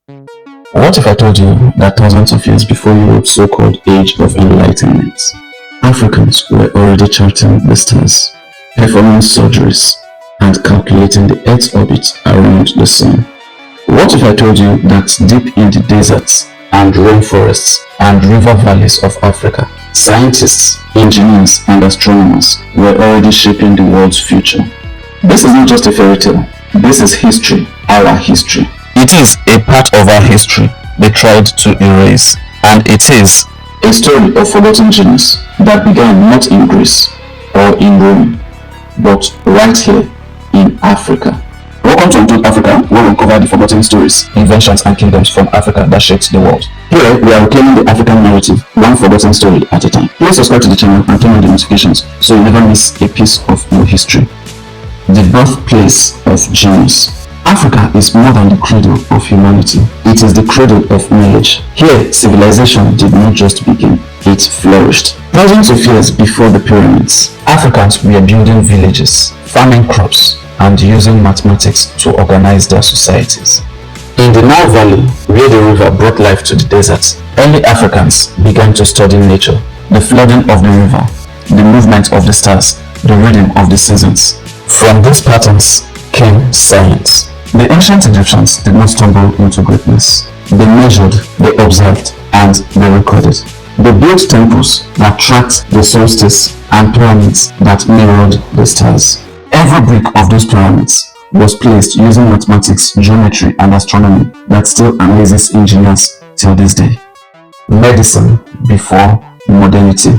What if I told you that thousands of years before Europe's so-called Age of Enlightenment, Africans were already charting the stars, performing surgeries, and calculating the Earth's orbit around the Sun? What if I told you that deep in the deserts and rainforests and river valleys of Africa, scientists, engineers, and astronomers were already shaping the world's future? This is not just a fairy tale. This is history, our history. It is a part of our history they tried to erase, and it is a story of forgotten genius that began not in Greece or in Rome, but right here in Africa. Welcome to Untold Africa, where we uncover the forgotten stories, inventions, and kingdoms from Africa that shaped the world. Here, we are reclaiming the African narrative, one forgotten story at a time. Please subscribe to the channel and turn on the notifications so you never miss a piece of your history. The birthplace of genius. Africa is more than the cradle of humanity. It is the cradle of knowledge. Here, civilization did not just begin, it flourished. Thousands of years before the pyramids, Africans were building villages, farming crops, and using mathematics to organize their societies. In the Nile Valley, where the river brought life to the deserts, early Africans began to study nature, the flooding of the river, the movement of the stars, the rhythm of the seasons. From these patterns came science. The ancient Egyptians did not stumble into greatness. They measured, they observed, and they recorded. They built temples that tracked the solstice and pyramids that mirrored the stars. Every brick of those pyramids was placed using mathematics, geometry, and astronomy that still amazes engineers till this day. Medicine before modernity.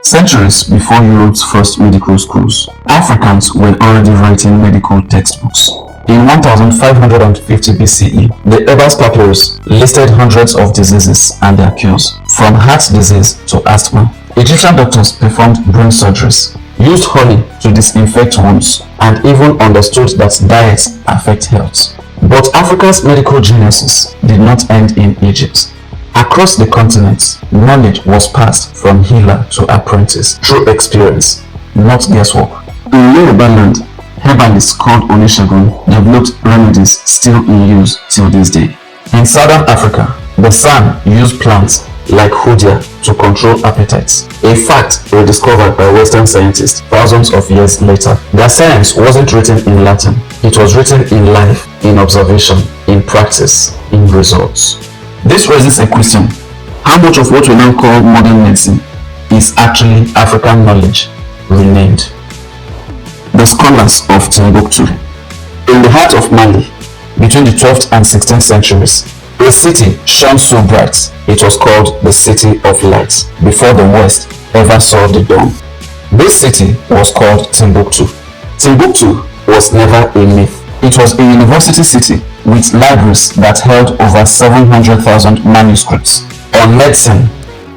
Centuries before Europe's first medical schools, Africans were already writing medical textbooks. In 1550 BCE, the Ebers Papyrus listed hundreds of diseases and their cures, from heart disease to asthma. Egyptian doctors performed brain surgeries, used honey to disinfect wounds, and even understood that diet affects health. But Africa's medical geniuses did not end in Egypt. Across the continent, knowledge was passed from healer to apprentice through experience, not guesswork. In Yoruba land, herbalists called Onishagun developed remedies still in use till this day. In southern Africa, the San used plants like Hudia to control appetites, a fact rediscovered by Western scientists thousands of years later. Their science wasn't written in Latin, it was written in life, in observation, in practice, in results. This raises a question: how much of what we now call modern medicine is actually African knowledge renamed? The scholars of Timbuktu. In the heart of Mali, between the 12th and 16th centuries, a city shone so bright it was called the City of Light before the West ever saw the dawn. This city was called Timbuktu. Timbuktu was never a myth. It was a university city with libraries that held over 700,000 manuscripts on medicine,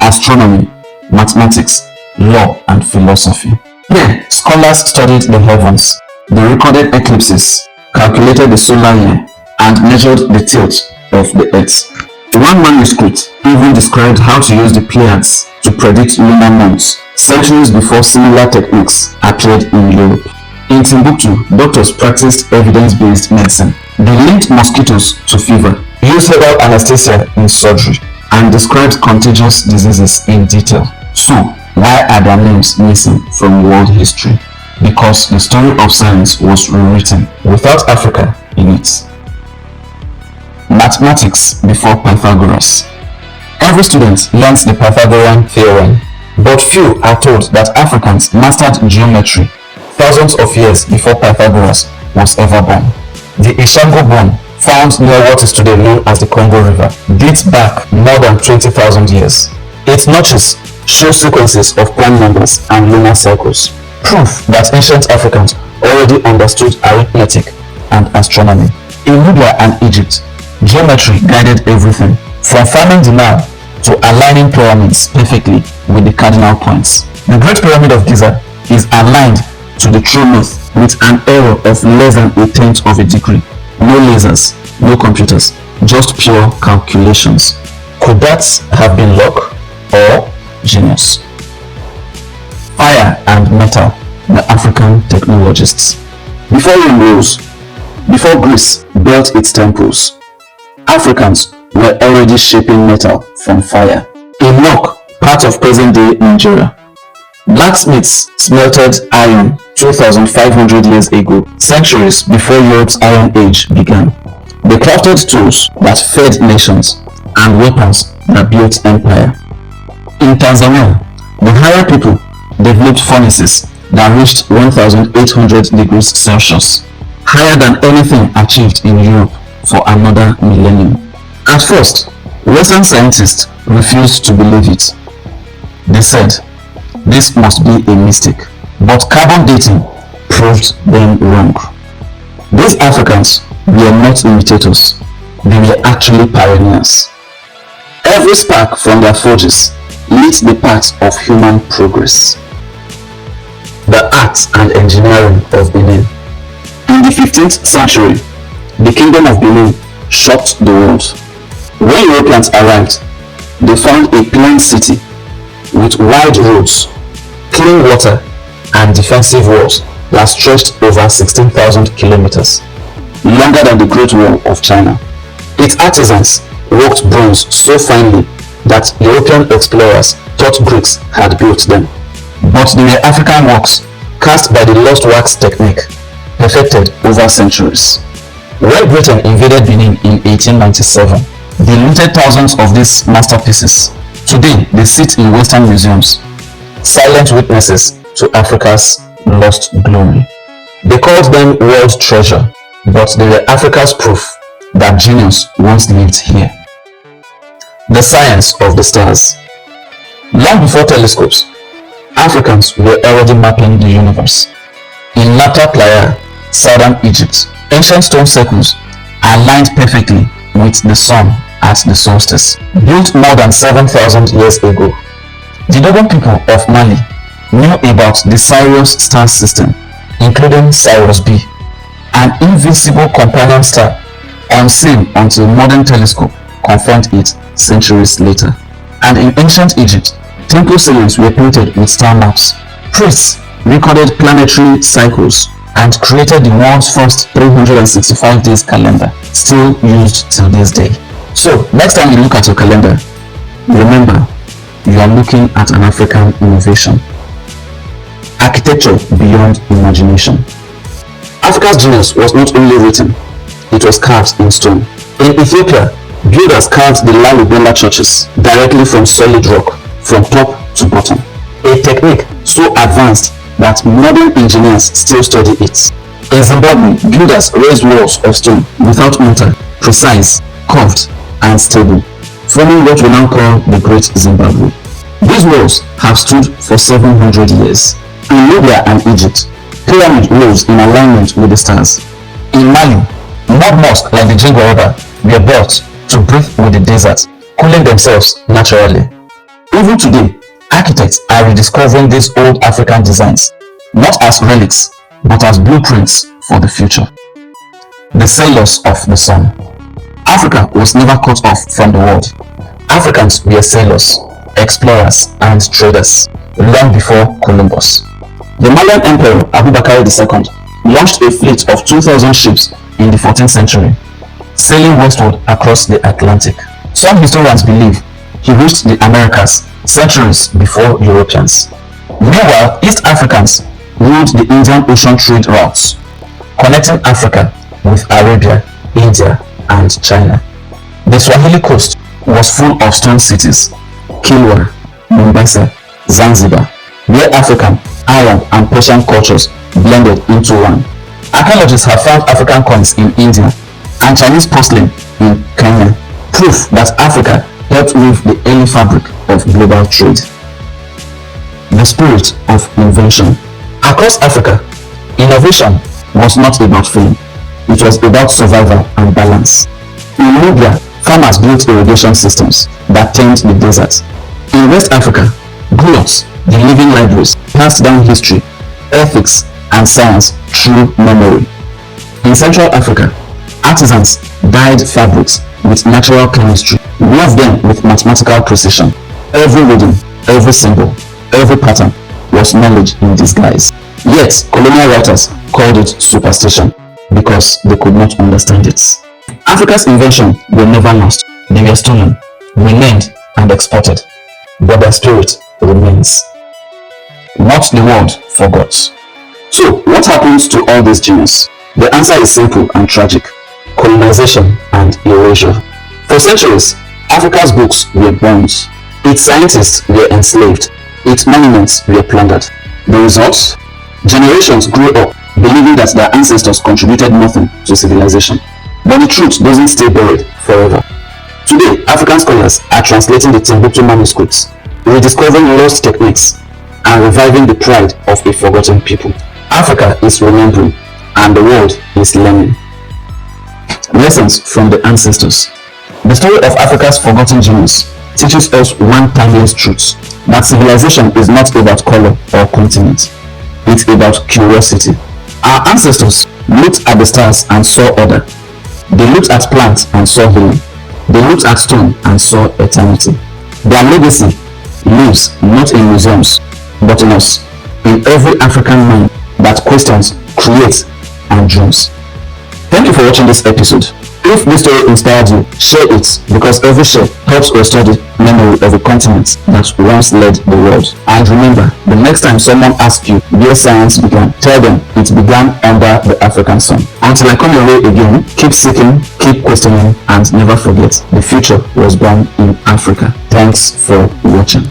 astronomy, mathematics, law, and philosophy. Here, scholars studied the heavens, they recorded eclipses, calculated the solar year, and measured the tilt of the Earth. One manuscript even described how to use the Pleiades to predict lunar months, centuries before similar techniques appeared in Europe. In Timbuktu, doctors practiced evidence-based medicine. They linked mosquitoes to fever, used herbal anesthesia in surgery, and described contagious diseases in detail. So, why are their names missing from world history? Because the story of science was rewritten without Africa in it. Mathematics before Pythagoras. Every student learns the Pythagorean theorem, but few are told that Africans mastered geometry thousands of years before Pythagoras was ever born. The Ishango Bone, found near what is today known as the Congo River, dates back more than 20,000 years. Its notches show sequences of prime numbers and lunar cycles, proof that ancient Africans already understood arithmetic and astronomy. In Nubia and Egypt, geometry guided everything, from farming the Nile to aligning pyramids perfectly with the cardinal points. The Great Pyramid of Giza is aligned to the true north with an error of less than a tenth of a degree. No lasers, no computers, just pure calculations. Could that have been luck or genius? Fire and metal, the African technologists. Before Rome rose, before Greece built its temples, Africans were already shaping metal from fire. In Nok, part of present-day Nigeria, blacksmiths smelted iron 2,500 years ago, centuries before Europe's Iron Age began. They crafted tools that fed nations and weapons that built empire. In Tanzania, the Haya people developed furnaces that reached 1,800 degrees Celsius, higher than anything achieved in Europe for another millennium. At first, Western scientists refused to believe it. They said, this must be a mistake, but carbon dating proved them wrong. These Africans were not imitators, they were actually pioneers. Every spark from their forges lit the path of human progress. The arts and engineering of Benin. In the 15th century, the Kingdom of Benin shocked the world. When Europeans arrived, they found a planned city with wide roads, clean water, and defensive walls that stretched over 16,000 kilometers, longer than the Great Wall of China. Its artisans worked bronze so finely that European explorers thought Greeks had built them. But they were African works cast by the lost wax technique, perfected over centuries. When Britain invaded Benin in 1897, they looted thousands of these masterpieces. Today, they sit in Western museums, silent witnesses to Africa's lost glory. They called them world treasure, but they were Africa's proof that genius once lived here. The science of the stars. Long before telescopes, Africans were already mapping the universe. In Nabta Playa, southern Egypt, ancient stone circles are aligned perfectly with the sun at the solstice, built more than 7,000 years ago. The Dogon people of Mali knew about the Sirius star system, including Sirius B, an invisible companion star unseen until modern telescope confirmed it centuries later. And in ancient Egypt, temple ceilings were painted with star maps. Priests recorded planetary cycles and created the world's first 365 days calendar, still used till this day. So, next time you look at your calendar, remember, you are looking at an African innovation. Architecture beyond imagination. Africa's genius was not only written, it was carved in stone. In Ethiopia, builders carved the Lalibela churches directly from solid rock, from top to bottom. A technique so advanced that modern engineers still study it. In Zimbabwe, builders raised walls of stone without mortar, precise, curved, and stable, forming what we now call the Great Zimbabwe. These walls have stood for 700 years. In Nubia and Egypt, pyramids rose in alignment with the stars. In Mali, mud mosques like the Jingo River were built to breathe with the desert, cooling themselves naturally. Even today, architects are rediscovering these old African designs, not as relics, but as blueprints for the future. The sailors of the sun. Africa was never cut off from the world. Africans were sailors, explorers, and traders long before Columbus. The Malian Emperor Abubakar II launched a fleet of 2,000 ships in the 14th century, sailing westward across the Atlantic. Some historians believe he reached the Americas centuries before Europeans. Meanwhile, East Africans ruled the Indian Ocean trade routes, connecting Africa with Arabia, India, and China. The Swahili coast was full of stone cities, Kilwa, Mombasa, Zanzibar, where African, Arab, and Persian cultures blended into one. Archaeologists have found African coins in India and Chinese porcelain in Kenya, proof that Africa helped weave the early fabric of global trade. The spirit of invention. Across Africa, innovation was not about fame, it was about survival and balance. In Nubia, farmers built irrigation systems that tamed the desert. In West Africa, gulets, the living libraries, passed down history, ethics, and science through memory. In Central Africa, artisans dyed fabrics with natural chemistry, wove them with mathematical precision. Every rhythm, every symbol, every pattern was knowledge in disguise. Yet, colonial writers called it superstition because they could not understand it. Africa's inventions were never lost. They were stolen, relearned, and exported. But their spirit remains. What the world forgot. So, what happens to all this genius? The answer is simple and tragic. Colonization and erasure. For centuries, Africa's books were burned. Its scientists were enslaved. Its monuments were plundered. The result? Generations grew up believing that their ancestors contributed nothing to civilization. But the truth doesn't stay buried forever. Today, African scholars are translating the Timbuktu manuscripts, rediscovering lost techniques, and reviving the pride of a forgotten people. Africa is remembering, and the world is learning. Lessons from the ancestors. The story of Africa's forgotten genius teaches us one timeless truth, that civilization is not about color or continent. It's about curiosity. Our ancestors looked at the stars and saw order. They looked at plants and saw healing. They looked at stone and saw eternity. Their legacy lives not in museums, but in us, in every African mind that questions, creates, and dreams. Thank you for watching this episode. If this story inspired you, share it, because every share helps restore the memory of a continent that once led the world. And remember, the next time someone asks you where science began, tell them it began under the African sun. Until I come your way again, keep seeking, keep questioning, and never forget, the future was born in Africa. Thanks for watching.